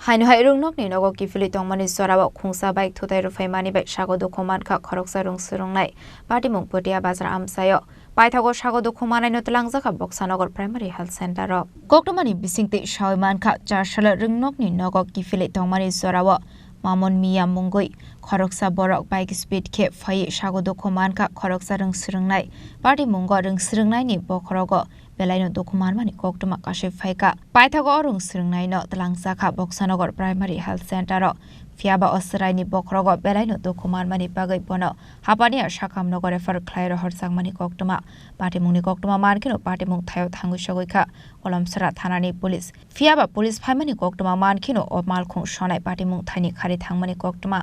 Hainu hai rung nok ni nogo kifili tongmani sorawa khungsa baik thutai rufai mani bai sago dokuman kha khoroksa rung surung nai party mung potia bazar amsayo paithago sago dokuman ai notlangja kha Boksanagar primary health center ro koktomani bisingti shaiman kha charshala rung nok ni nogo kifili tongmani sorawa Mamon Mia Mungoi khoroksa borok bike speed khe phai sago dokuman kha khoroksa rung surung nai party mungo rung surung nai ni bokhrogo Belaino dokuman mani koktoma kashe phaika paithago rung surung nai no tlangja kha Boksanagar primary health center ro fiaba osrai ni bokhrogo belaino dokuman mani bagai bono hapani sakam nogore far khlairo horjak mani koktoma party mungni koktoma mankino party mung thayo thangu sogoika Kolamsara thanani police fiaba police phaimani koktoma mankino o malkhung sonai party mung thaini khari thangmani koktoma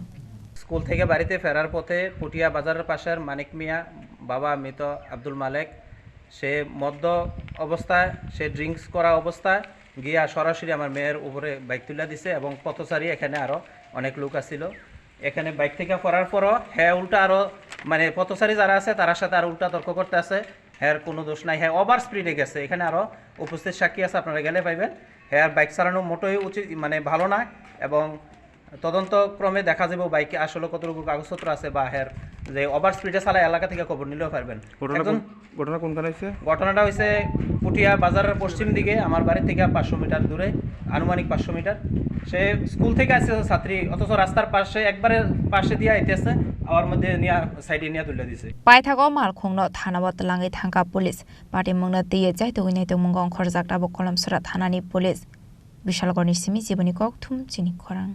school থেকে বাড়িতে ফেরার পথে পুটিয়া বাজারের পাশের মানিক মিয়া বাবা মৃত আব্দুল মালেক সে মদ্য অবস্থায় সে ড্রিঙ্কস করা অবস্থায় গিয়া সরাসরি আমার মেয়ের উপরে বাইক তুলে দিছে এবং পথচারী এখানে আরও অনেক লোক আছিল এখানে বাইক থেকে পড়ার পরও হ্যাঁ উল্টা আরও মানে পথচারী যারা আছে তার সাথে আরও উল্টা তর্ক করতে আছে হ্যাঁ কোনো দোষ নাই হ্যাঁ ওভার স্পিডে গেছে এখানে আরও উপস্থিত সাক্ষী আছে আপনারা গেলে পাইবেন হ্যাঁ বাইক চালানো মোটেই উচিত মানে ভালো না এবং তদন্তক্রমে দেখা যাবে বাইকে আসলে কতটুকু কাগজপত্র আছে বা হের যে ওভার স্পিডে চালায় এলাকা থেকে খবর নিলেও পারবেন ঘটনা কোনখানে হয়েছে ঘটনাটা হয়েছে পুটিয়া বাজারের পশ্চিম দিকে আমার বাড়ি থেকে 500 মিটার দূরে আনুমানিক 500 মিটার সে স্কুল থেকে আসছে ছাত্রী অথচ রাস্তার পাশে একবারে পাশে দিয়ে আইতেছে আমার মধ্যে নিয়ে সাইডে নিয়ে তুলে দিছে পাইথাগো মালখংনো থানাবত লাঙ্গি থাঙ্কা পুলিশ পার্টি মুংনা দিয়ে যাইতো গইনাইতো মুংগং খরজাকটা Kolamsara থানানি পুলিশ বিশালগড়নি সিমি জীবনী কক থুম চিনি খরাং